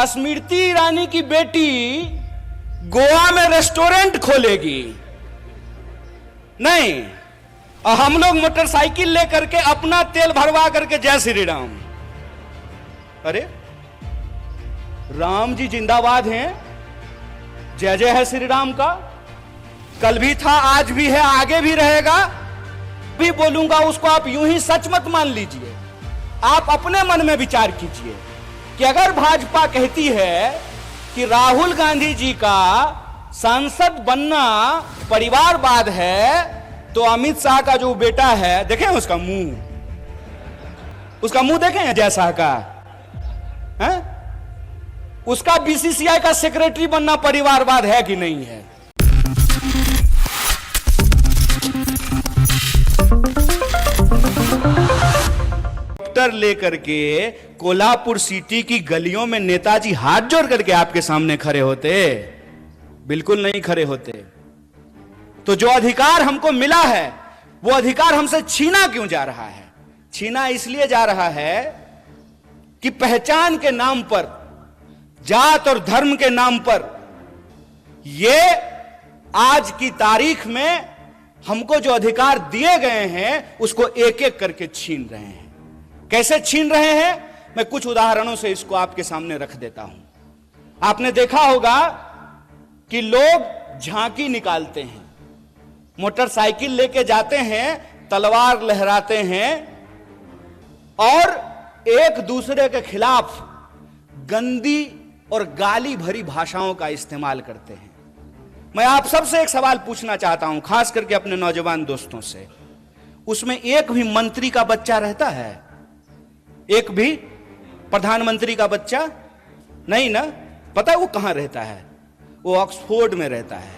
स्मृति ईरानी की बेटी गोवा में रेस्टोरेंट खोलेगी नहीं, और हम लोग मोटरसाइकिल लेकर के अपना तेल भरवा करके जय श्री राम। अरे राम जी जिंदाबाद हैं, जय जय है श्री राम का। कल भी था, आज भी है, आगे भी रहेगा। भी बोलूंगा उसको आप यूं ही सच मत मान लीजिए। आप अपने मन में विचार कीजिए कि अगर भाजपा कहती है कि राहुल गांधी जी का सांसद बनना परिवारवाद है, तो अमित शाह का जो बेटा है, देखें उसका मुंह देखें जय शाह का है? उसका बीसीसीआई का सेक्रेटरी बनना परिवारवाद है कि नहीं है? लेकर के कोल्हापुर सिटी की गलियों में नेताजी हाथ जोड़ करके आपके सामने खड़े होते? बिल्कुल नहीं खड़े होते। तो जो अधिकार हमको मिला है, वो अधिकार हमसे छीना क्यों जा रहा है? छीना इसलिए जा रहा है कि पहचान के नाम पर, जात और धर्म के नाम पर, ये आज की तारीख में हमको जो अधिकार दिए गए हैं, उसको एक एक करके छीन रहे हैं। कैसे छीन रहे हैं, मैं कुछ उदाहरणों से इसको आपके सामने रख देता हूं। आपने देखा होगा कि लोग झांकी निकालते हैं, मोटरसाइकिल लेके जाते हैं, तलवार लहराते हैं और एक दूसरे के खिलाफ गंदी और गाली भरी भाषाओं का इस्तेमाल करते हैं। मैं आप सबसे एक सवाल पूछना चाहता हूं, खास करके अपने नौजवान दोस्तों से। उसमें एक भी मंत्री का बच्चा रहता है? एक भी प्रधानमंत्री का बच्चा नहीं ना? पता है वो कहां रहता है? वो ऑक्सफोर्ड में रहता है,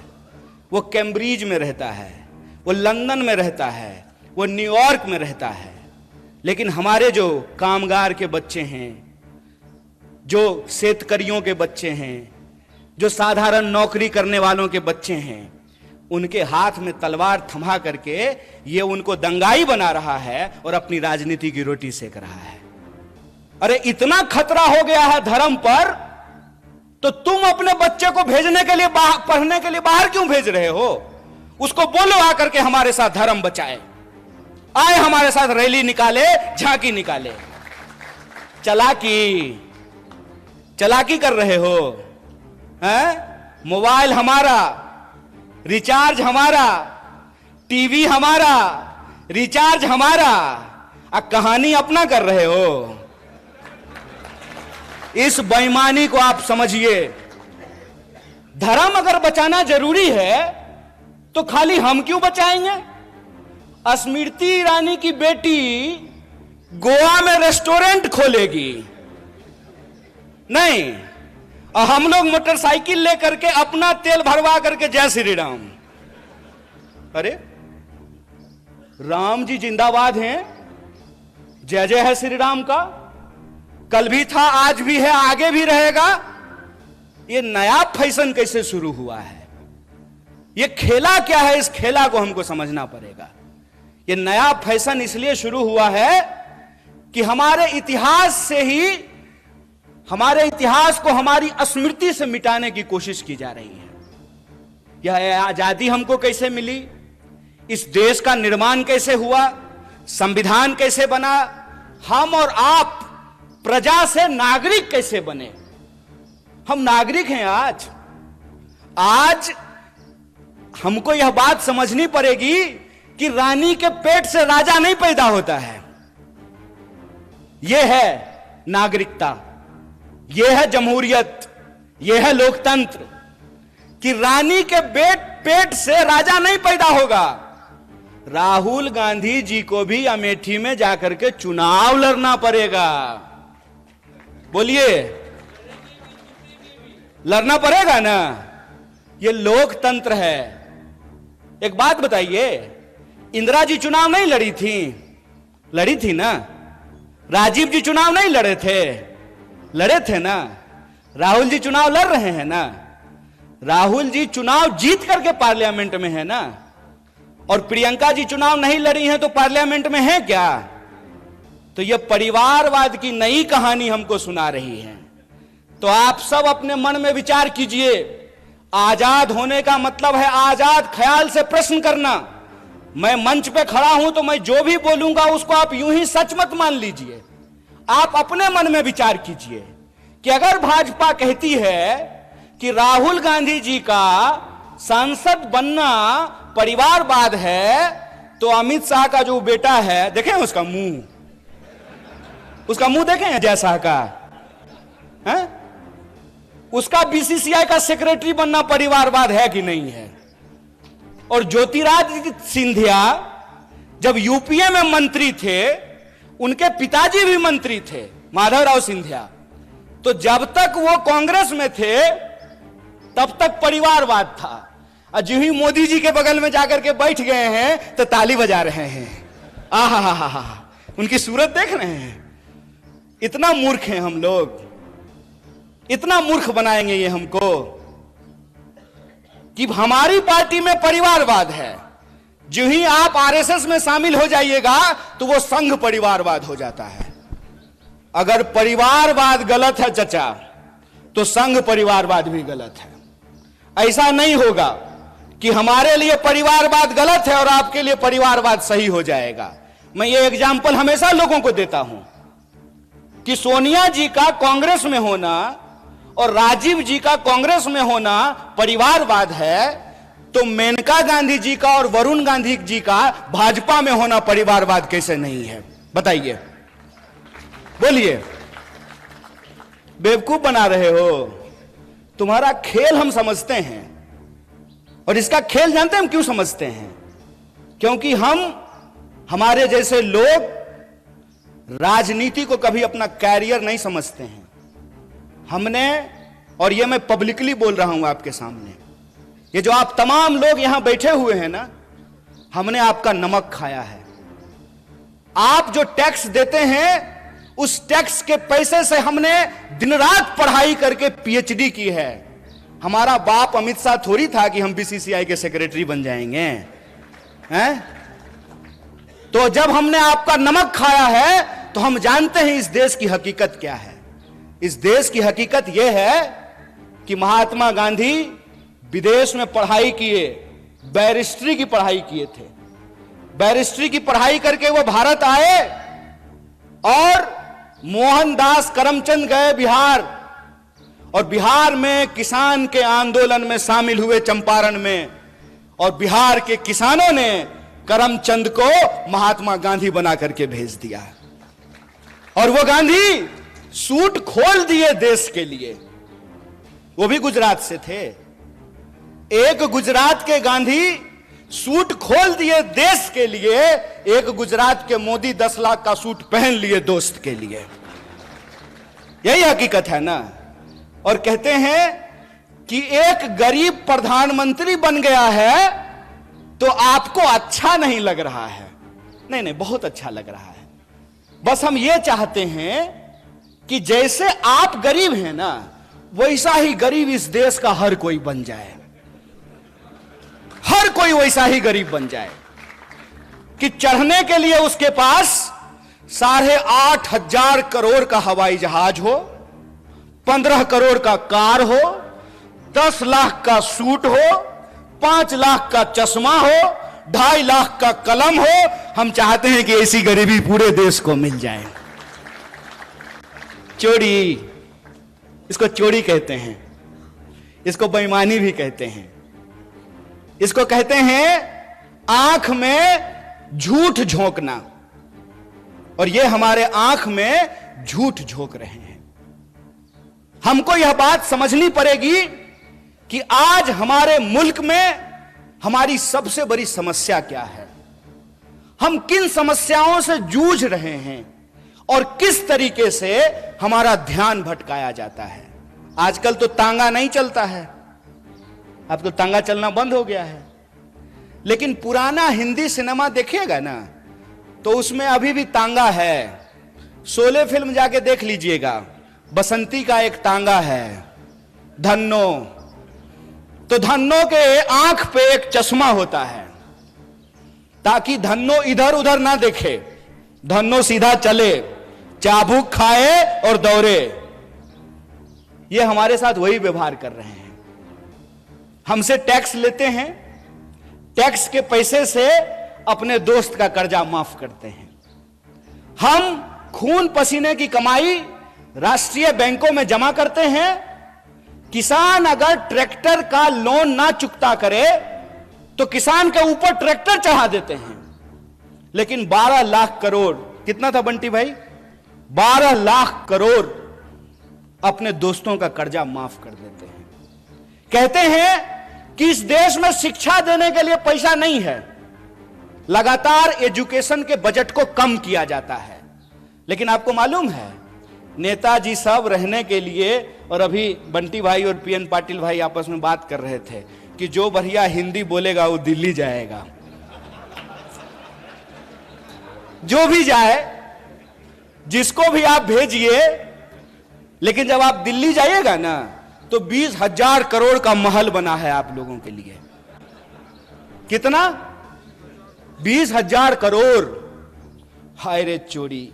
वो कैम्ब्रिज में रहता है, वो लंदन में रहता है, वो न्यूयॉर्क में रहता है। लेकिन हमारे जो कामगार के बच्चे हैं, जो शेतकरियों के बच्चे हैं, जो साधारण नौकरी करने वालों के बच्चे हैं, उनके हाथ में तलवार थमा करके ये उनको दंगाई बना रहा है और अपनी राजनीति की रोटी सेक रहा है। अरे इतना खतरा हो गया है धर्म पर, तो तुम अपने बच्चे को भेजने के लिए, पढ़ने के लिए बाहर क्यों भेज रहे हो? उसको बोलो आकर के हमारे साथ धर्म बचाए, आए हमारे साथ रैली निकाले, झांकी निकाले। चलाकी कर रहे हो हैं? मोबाइल हमारा, रिचार्ज हमारा, टीवी हमारा, रिचार्ज हमारा, कहानी अपना कर रहे हो। इस बेईमानी को आप समझिए। धर्म अगर बचाना जरूरी है तो खाली हम क्यों बचाएंगे? स्मृति ईरानी की बेटी गोवा में रेस्टोरेंट खोलेगी नहीं, और हम लोग मोटरसाइकिल लेकर के अपना तेल भरवा करके जय श्री राम। अरे राम जी जिंदाबाद हैं, जय जय है श्री राम का। कल भी था, आज भी है, आगे भी रहेगा। ये नया फैशन कैसे शुरू हुआ है? ये खेला क्या है? इस खेला को हमको समझना पड़ेगा। ये नया फैशन इसलिए शुरू हुआ है कि हमारे इतिहास से ही, हमारे इतिहास को हमारी स्मृति से मिटाने की कोशिश की जा रही है। यह आजादी हमको कैसे मिली? इस देश का निर्माण कैसे हुआ? संविधान कैसे बना? हम और आप प्रजा से नागरिक कैसे बने? हम नागरिक हैं आज हमको यह बात समझनी पड़ेगी कि रानी के पेट से राजा नहीं पैदा होता है। यह है नागरिकता, यह है जमहूरियत, यह है लोकतंत्र, कि रानी के पेट से राजा नहीं पैदा होगा। राहुल गांधी जी को भी अमेठी में जाकर के चुनाव लड़ना पड़ेगा। बोलिए, लड़ना पड़ेगा ना? ये लोकतंत्र है। एक बात बताइए, इंदिरा जी चुनाव नहीं लड़ी थी? लड़ी थी ना? राजीव जी चुनाव नहीं लड़े थे? लड़े थे ना? राहुल जी चुनाव लड़ रहे हैं ना? राहुल जी चुनाव जीत करके पार्लियामेंट में है ना? और प्रियंका जी चुनाव नहीं लड़ी हैं तो पार्लियामेंट में है क्या? तो यह परिवारवाद की नई कहानी हमको सुना रही है। तो आप सब अपने मन में विचार कीजिए, आजाद होने का मतलब है आजाद ख्याल से प्रश्न करना। मैं मंच पे खड़ा हूं तो मैं जो भी बोलूंगा उसको आप यूं ही सच मत मान लीजिए। आप अपने मन में विचार कीजिए कि अगर भाजपा कहती है कि राहुल गांधी जी का सांसद बनना परिवारवाद है, तो अमित शाह का जो बेटा है, देखें उसका मुंह देखें अजय शाह का है? उसका बीसीसीआई का सेक्रेटरी बनना परिवारवाद है कि नहीं है? और ज्योतिरादित्य सिंधिया जब यूपीए में मंत्री थे, उनके पिताजी भी मंत्री थे, माधवराव सिंधिया, तो जब तक वो कांग्रेस में थे तब तक परिवारवाद था। और जो ही मोदी जी के बगल में जाकर के बैठ गए हैं तो ताली बजा रहे हैं। आहा, उनकी सूरत देख रहे हैं। इतना मूर्ख हैं हम लोग, इतना मूर्ख बनाएंगे ये हमको कि हमारी पार्टी में परिवारवाद है। जो ही आप आरएसएस में शामिल हो जाइएगा तो वो संघ परिवारवाद हो जाता है। अगर परिवारवाद गलत है चचा, तो संघ परिवारवाद भी गलत है। ऐसा नहीं होगा कि हमारे लिए परिवारवाद गलत है और आपके लिए परिवारवाद सही हो जाएगा। मैं ये एग्जाम्पल हमेशा लोगों को देता हूं कि सोनिया जी का कांग्रेस में होना और राजीव जी का कांग्रेस में होना परिवारवाद है, तो मेनका गांधी जी का और वरुण गांधी जी का भाजपा में होना परिवारवाद कैसे नहीं है? बताइए, बोलिए। बेवकूफ बना रहे हो। तुम्हारा खेल हम समझते हैं, और इसका खेल जानते हैं हम क्यों समझते हैं? क्योंकि हमारे जैसे लोग राजनीति को कभी अपना कैरियर नहीं समझते हैं। हमने, और ये मैं पब्लिकली बोल रहा हूं आपके सामने, ये जो आप तमाम लोग यहां बैठे हुए हैं ना, हमने आपका नमक खाया है। आप जो टैक्स देते हैं, उस टैक्स के पैसे से हमने दिन रात पढ़ाई करके पीएचडी की है। हमारा बाप अमित शाह थोड़ी था कि हम बीसीसीआई के सेक्रेटरी बन जाएंगे, हैं? तो जब हमने आपका नमक खाया है तो हम जानते हैं इस देश की हकीकत क्या है। इस देश की हकीकत यह है कि महात्मा गांधी विदेश में पढ़ाई किए, बैरिस्ट्री की पढ़ाई किए थे। बैरिस्ट्री की पढ़ाई करके वो भारत आए और मोहनदास करमचंद गए बिहार, और बिहार में किसान के आंदोलन में शामिल हुए चंपारण में, और बिहार के किसानों ने करमचंद को महात्मा गांधी बना करके भेज दिया। और वो गांधी सूट खोल दिए देश के लिए। वो भी गुजरात से थे। एक गुजरात के गांधी सूट खोल दिए देश के लिए, एक गुजरात के मोदी 10 लाख का सूट पहन लिए दोस्त के लिए। यही हकीकत है ना। और कहते हैं कि एक गरीब प्रधानमंत्री बन गया है तो आपको अच्छा नहीं लग रहा है। नहीं, बहुत अच्छा लग रहा है। बस हम ये चाहते हैं कि जैसे आप गरीब हैं ना, वैसा ही गरीब इस देश का हर कोई बन जाए। हर कोई वैसा ही गरीब बन जाए कि चढ़ने के लिए उसके पास 8,500 करोड़ का हवाई जहाज हो, 15 करोड़ का कार हो, 10 लाख का सूट हो, 5 लाख का चश्मा हो, 2.5 लाख का कलम हो। हम चाहते हैं कि ऐसी गरीबी पूरे देश को मिल जाए। चोरी, इसको चोरी कहते हैं, इसको बेईमानी भी कहते हैं, इसको कहते हैं आंख में झूठ झोंकना। और ये हमारे आंख में झूठ झोंक रहे हैं। हमको यह बात समझनी पड़ेगी कि आज हमारे मुल्क में हमारी सबसे बड़ी समस्या क्या है, हम किन समस्याओं से जूझ रहे हैं और किस तरीके से हमारा ध्यान भटकाया जाता है। आजकल तो तांगा नहीं चलता है, अब तो तांगा चलना बंद हो गया है। लेकिन पुराना हिंदी सिनेमा देखिएगा ना, तो उसमें अभी भी तांगा है। शोले फिल्म जाके देख लीजिएगा, बसंती का एक तांगा है, धन्नो। तो धन्नो के आंख पे एक चश्मा होता है ताकि धन्नो इधर उधर ना देखे, धन्नो सीधा चले, चाबुक खाए और दौड़े। ये हमारे साथ वही व्यवहार कर रहे हैं। हमसे टैक्स लेते हैं, टैक्स के पैसे से अपने दोस्त का कर्जा माफ करते हैं। हम खून पसीने की कमाई राष्ट्रीय बैंकों में जमा करते हैं। किसान अगर ट्रैक्टर का लोन ना चुकता करे तो किसान के ऊपर ट्रैक्टर चढ़ा देते हैं। लेकिन 12 लाख करोड़, कितना था बंटी भाई? 12 लाख करोड़ अपने दोस्तों का कर्जा माफ कर देते हैं। कहते हैं कि इस देश में शिक्षा देने के लिए पैसा नहीं है, लगातार एजुकेशन के बजट को कम किया जाता है। लेकिन आपको मालूम है, नेताजी सब रहने के लिए, और अभी बंटी भाई और पीएन पाटिल भाई आपस में बात कर रहे थे कि जो बढ़िया हिंदी बोलेगा वो दिल्ली जाएगा। जो भी जाए, जिसको भी आप भेजिए, लेकिन जब आप दिल्ली जाइएगा ना तो 20,000 करोड़ का महल बना है आप लोगों के लिए। कितना? 20,000 करोड़। हाय रे चोरी।